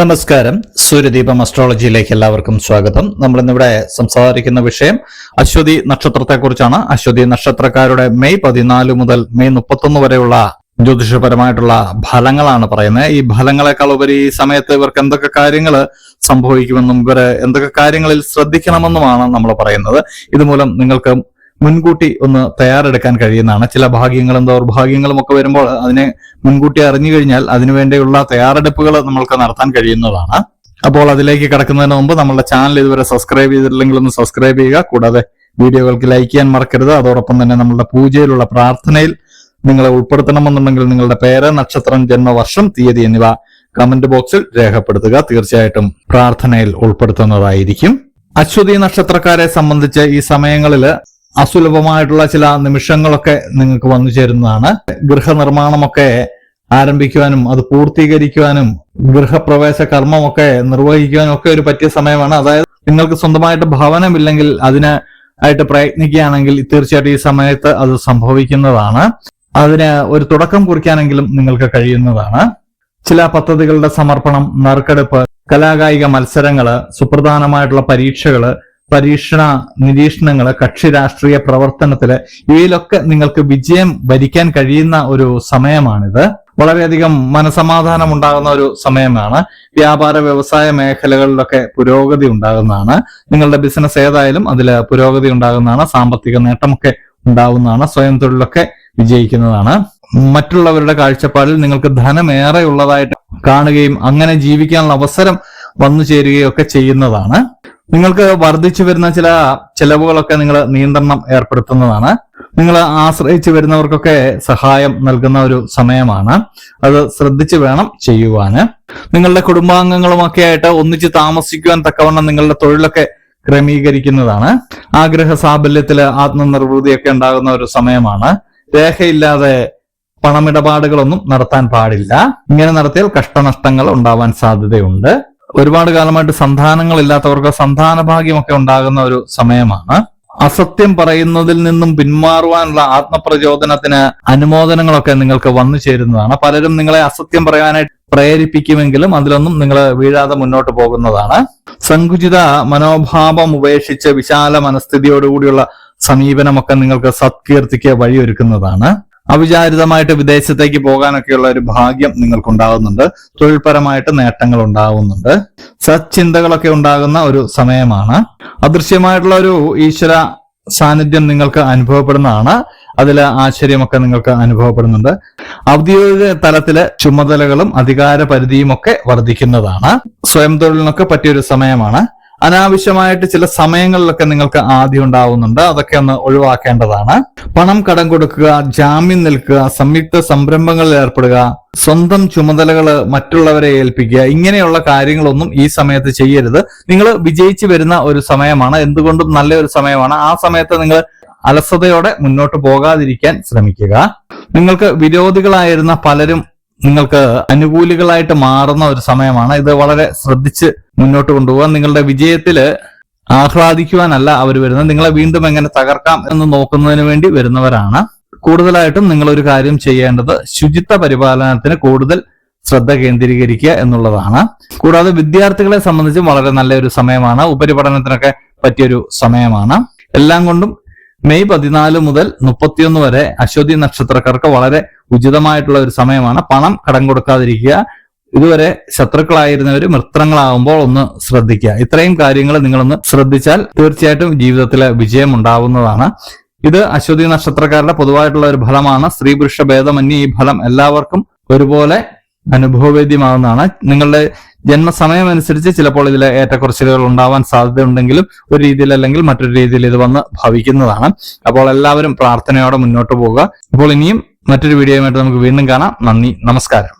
നമസ്കാരം. സൂര്യദീപം അസ്ട്രോളജിയിലേക്ക് എല്ലാവർക്കും സ്വാഗതം. നമ്മൾ ഇന്നിവിടെ സംസാരിക്കുന്ന വിഷയം അശ്വതി നക്ഷത്രത്തെ കുറിച്ചാണ്. അശ്വതി നക്ഷത്രക്കാരുടെ മെയ് 14 മുതൽ മെയ് 31 വരെയുള്ള ജ്യോതിഷപരമായിട്ടുള്ള ഫലങ്ങളാണ് പറയുന്നത്. ഈ ഫലങ്ങളെക്കാൾ ഉപരി ഈ സമയത്ത് ഇവർക്ക് എന്തൊക്കെ കാര്യങ്ങൾ സംഭവിക്കുമെന്നും ഇവർ എന്തൊക്കെ കാര്യങ്ങളിൽ ശ്രദ്ധിക്കണമെന്നുമാണ് നമ്മൾ പറയുന്നത്. ഇതുമൂലം നിങ്ങൾക്ക് മുൻകൂട്ടി ഒന്ന് തയ്യാറെടുക്കാൻ കഴിയുന്നതാണ്. ചില ഭാഗ്യങ്ങളും ദൗർഭാഗ്യങ്ങളും ഒക്കെ വരുമ്പോൾ അതിനെ മുൻകൂട്ടി അറിഞ്ഞു കഴിഞ്ഞാൽ അതിനുവേണ്ടിയുള്ള തയ്യാറെടുപ്പുകൾ നമ്മൾക്ക് നടത്താൻ കഴിയുന്നതാണ്. അപ്പോൾ അതിലേക്ക് കടക്കുന്നതിന് മുമ്പ് നമ്മുടെ ചാനൽ ഇതുവരെ സബ്സ്ക്രൈബ് ചെയ്തിട്ടില്ലെങ്കിൽ ഒന്ന് സബ്സ്ക്രൈബ് ചെയ്യുക. കൂടാതെ വീഡിയോകൾക്ക് ലൈക്ക് ചെയ്യാൻ മറക്കരുത്. അതോടൊപ്പം തന്നെ നമ്മുടെ പൂജയിലുള്ള പ്രാർത്ഥനയിൽ നിങ്ങളെ ഉൾപ്പെടുത്തണമെന്നുണ്ടെങ്കിൽ നിങ്ങളുടെ പേര്, നക്ഷത്രം, ജന്മവർഷം, തീയതി എന്നിവ കമന്റ് ബോക്സിൽ രേഖപ്പെടുത്തുക. തീർച്ചയായിട്ടും പ്രാർത്ഥനയിൽ ഉൾപ്പെടുത്തുന്നതായിരിക്കും. അശ്വതി നക്ഷത്രക്കാരെ സംബന്ധിച്ച് ഈ സമയങ്ങളിൽ അസുലഭമായിട്ടുള്ള ചില നിമിഷങ്ങളൊക്കെ നിങ്ങൾക്ക് വന്നു ചേരുന്നതാണ്. ഗൃഹനിർമ്മാണമൊക്കെ ആരംഭിക്കുവാനും അത് പൂർത്തീകരിക്കുവാനും ഗൃഹപ്രവേശ കർമ്മമൊക്കെ നിർവഹിക്കുവാനും ഒക്കെ ഒരു പറ്റിയ സമയമാണ്. അതായത് നിങ്ങൾക്ക് സ്വന്തമായിട്ട് ഭവനമില്ലെങ്കിൽ അതിനായിട്ട് പ്രയത്നിക്കുകയാണെങ്കിൽ തീർച്ചയായിട്ടും ഈ സമയത്ത് അത് സംഭവിക്കുന്നതാണ്. അതിന് ഒരു തുടക്കം കുറിക്കാനെങ്കിലും നിങ്ങൾക്ക് കഴിയുന്നതാണ്. ചില പദ്ധതികളുടെ സമർപ്പണം, നറുക്കെടുപ്പ്, കലാകായിക മത്സരങ്ങള്, സുപ്രധാനമായിട്ടുള്ള പരീക്ഷകള്, പരീക്ഷണ നിരീക്ഷണങ്ങള്, കക്ഷി രാഷ്ട്രീയ പ്രവർത്തനത്തില് ഇവയിലൊക്കെ നിങ്ങൾക്ക് വിജയം വരിക്കാൻ കഴിയുന്ന ഒരു സമയമാണിത്. വളരെയധികം മനസമാധാനം ഉണ്ടാകുന്ന ഒരു സമയമാണ്. വ്യാപാര വ്യവസായ മേഖലകളിലൊക്കെ പുരോഗതി ഉണ്ടാകുന്നതാണ്. നിങ്ങളുടെ ബിസിനസ് ഏതായാലും അതിൽ പുരോഗതി ഉണ്ടാകുന്നതാണ്. സാമ്പത്തിക നേട്ടമൊക്കെ ഉണ്ടാവുന്നതാണ്. സ്വയം തൊഴിലൊക്കെ വിജയിക്കുന്നതാണ്. മറ്റുള്ളവരുടെ കാഴ്ചപ്പാടിൽ നിങ്ങൾക്ക് ധനമേറെ ഉള്ളതായിട്ട് കാണുകയും അങ്ങനെ ജീവിക്കാനുള്ള അവസരം വന്നു ചേരുകയും ഒക്കെ ചെയ്യുന്നതാണ്. നിങ്ങൾക്ക് വർദ്ധിച്ചു വരുന്ന ചില ചെലവുകളൊക്കെ നിങ്ങൾ നിയന്ത്രണം ഏർപ്പെടുത്തുന്നതാണ്. നിങ്ങൾ ആശ്രയിച്ചു വരുന്നവർക്കൊക്കെ സഹായം നൽകുന്ന ഒരു സമയമാണ്. അത് ശ്രദ്ധിച്ചു വേണം ചെയ്യുവാന്. നിങ്ങളുടെ കുടുംബാംഗങ്ങളുമൊക്കെ ആയിട്ട് ഒന്നിച്ച് താമസിക്കുവാൻ തക്കവണ്ണം നിങ്ങളുടെ തൊഴിലൊക്കെ ക്രമീകരിക്കുന്നതാണ്. ആഗ്രഹ സാഫല്യത്തില് ആത്മനിർവൃതിയൊക്കെ ഉണ്ടാകുന്ന ഒരു സമയമാണ്. രേഖയില്ലാതെ പണമിടപാടുകളൊന്നും നടത്താൻ പാടില്ല. ഇങ്ങനെ നടത്തിയാൽ കഷ്ടനഷ്ടങ്ങൾ ഉണ്ടാവാൻ സാധ്യതയുണ്ട്. ഒരുപാട് കാലമായിട്ട് സന്താനങ്ങളില്ലാത്തവർക്ക് സന്താന ഭാഗ്യമൊക്കെ ഉണ്ടാകുന്ന ഒരു സമയമാണ്. അസത്യം പറയുന്നതിൽ നിന്നും പിന്മാറുവാനുള്ള ആത്മപ്രചോദനത്തിന് അനുമോദനങ്ങളൊക്കെ നിങ്ങൾക്ക് വന്നു ചേരുന്നതാണ്. പലരും നിങ്ങളെ അസത്യം പറയാനായിട്ട് പ്രേരിപ്പിക്കുമെങ്കിലും അതിലൊന്നും നിങ്ങൾ വീഴാതെ മുന്നോട്ട് പോകുന്നതാണ്. സങ്കുചിത മനോഭാവം ഉപേക്ഷിച്ച് വിശാല മനസ്ഥിതിയോടുകൂടിയുള്ള സമീപനമൊക്കെ നിങ്ങൾക്ക് സത്കീർത്തിക്ക് വഴിയൊരുക്കുന്നതാണ്. അവിചാരിതമായിട്ട് വിദേശത്തേക്ക് പോകാനൊക്കെയുള്ള ഒരു ഭാഗ്യം നിങ്ങൾക്കുണ്ടാകുന്നുണ്ട്. തൊഴിൽപരമായിട്ട് നേട്ടങ്ങൾ ഉണ്ടാകുന്നുണ്ട്. സച്ചിന്തകളൊക്കെ ഉണ്ടാകുന്ന ഒരു സമയമാണ്. അദൃശ്യമായിട്ടുള്ള ഒരു ഈശ്വര സാന്നിധ്യം നിങ്ങൾക്ക് അനുഭവപ്പെടുന്നതാണ്. അതിൽ ആശ്ചര്യമൊക്കെ നിങ്ങൾക്ക് അനുഭവപ്പെടുന്നുണ്ട്. ഔദ്യോഗിക തലത്തില് ചുമതലകളും അധികാര പരിധിയും ഒക്കെ വർദ്ധിക്കുന്നതാണ്. സ്വയം തൊഴിലിനൊക്കെ പറ്റിയൊരു സമയമാണ്. അനാവശ്യമായിട്ട് ചില സമയങ്ങളിലൊക്കെ നിങ്ങൾക്ക് ആദ്യം ഉണ്ടാവുന്നുണ്ട്. അതൊക്കെ ഒന്ന് ഒഴിവാക്കേണ്ടതാണ്. പണം കടം കൊടുക്കുക, ജാമ്യം നിൽക്കുക, സംയുക്ത സംരംഭങ്ങളിൽ ഏർപ്പെടുക, സ്വന്തം ചുമതലകൾ മറ്റുള്ളവരെ ഏൽപ്പിക്കുക, ഇങ്ങനെയുള്ള കാര്യങ്ങളൊന്നും ഈ സമയത്ത് ചെയ്യരുത്. നിങ്ങൾ വിജയിച്ചു വരുന്ന ഒരു സമയമാണ്. എന്തുകൊണ്ടും നല്ലൊരു സമയമാണ്. ആ സമയത്ത് നിങ്ങൾ അലസതയോടെ മുന്നോട്ട് പോകാതിരിക്കാൻ ശ്രമിക്കുക. നിങ്ങൾക്ക് വിരോധികളായിരുന്ന പലരും നിങ്ങൾക്ക് അനുകൂലികളായിട്ട് മാറുന്ന ഒരു സമയമാണ്. ഇത് വളരെ ശ്രദ്ധിച്ച് മുന്നോട്ട് കൊണ്ടുപോകാൻ. നിങ്ങളുടെ വിജയത്തില് ആഹ്ലാദിക്കുവാനല്ല അവർ വരുന്നത്, നിങ്ങളെ വീണ്ടും എങ്ങനെ തകർക്കാം എന്ന് നോക്കുന്നതിന് വേണ്ടി വരുന്നവരാണ്. കൂടുതലായിട്ടും നിങ്ങൾ ഒരു കാര്യം ചെയ്യേണ്ടത് ശുചിത്വ പരിപാലനത്തിന് കൂടുതൽ ശ്രദ്ധ കേന്ദ്രീകരിക്കുക എന്നുള്ളതാണ്. കൂടാതെ വിദ്യാർത്ഥികളെ സംബന്ധിച്ചും വളരെ നല്ലൊരു സമയമാണ്. ഉപരിപഠനത്തിനൊക്കെ പറ്റിയൊരു സമയമാണ്. എല്ലാം കൊണ്ടും മെയ് 14 മുതൽ 31 വരെ അശ്വതി നക്ഷത്രക്കാർക്ക് വളരെ ഉചിതമായിട്ടുള്ള ഒരു സമയമാണ്. പണം കടം കൊടുക്കാതിരിക്കുക. ഇതുവരെ ശത്രുക്കളായിരുന്നവർ മിത്രങ്ങളാകുമ്പോൾ ഒന്ന് ശ്രദ്ധിക്കുക. ഇത്രയും കാര്യങ്ങൾ നിങ്ങളൊന്ന് ശ്രദ്ധിച്ചാൽ തീർച്ചയായിട്ടും ജീവിതത്തിലെ വിജയം ഉണ്ടാവുന്നതാണ്. ഇത് അശ്വതി നക്ഷത്രക്കാരുടെ പൊതുവായിട്ടുള്ള ഒരു ഫലമാണ്. സ്ത്രീ പുരുഷ ഭേദമന്യേ ഈ ഫലം എല്ലാവർക്കും ഒരുപോലെ അനുഭവവേദ്യമാകുന്നതാണ്. നിങ്ങളുടെ ജന്മസമയം അനുസരിച്ച് ചിലപ്പോൾ ഇതിൽ ഏറ്റക്കുറച്ചിലുകൾ ഉണ്ടാവാൻ സാധ്യതയുണ്ടെങ്കിലും ഒരു രീതിയിൽ അല്ലെങ്കിൽ മറ്റൊരു രീതിയിൽ ഇത് വന്ന് ഭവിക്കുന്നതാണ്. അപ്പോൾ എല്ലാവരും പ്രാർത്ഥനയോടെ മുന്നോട്ട് പോകുക. അപ്പോൾ ഇനിയും മറ്റൊരു വീഡിയോയുമായിട്ട് നമുക്ക് വീണ്ടും കാണാം. നന്ദി, നമസ്കാരം.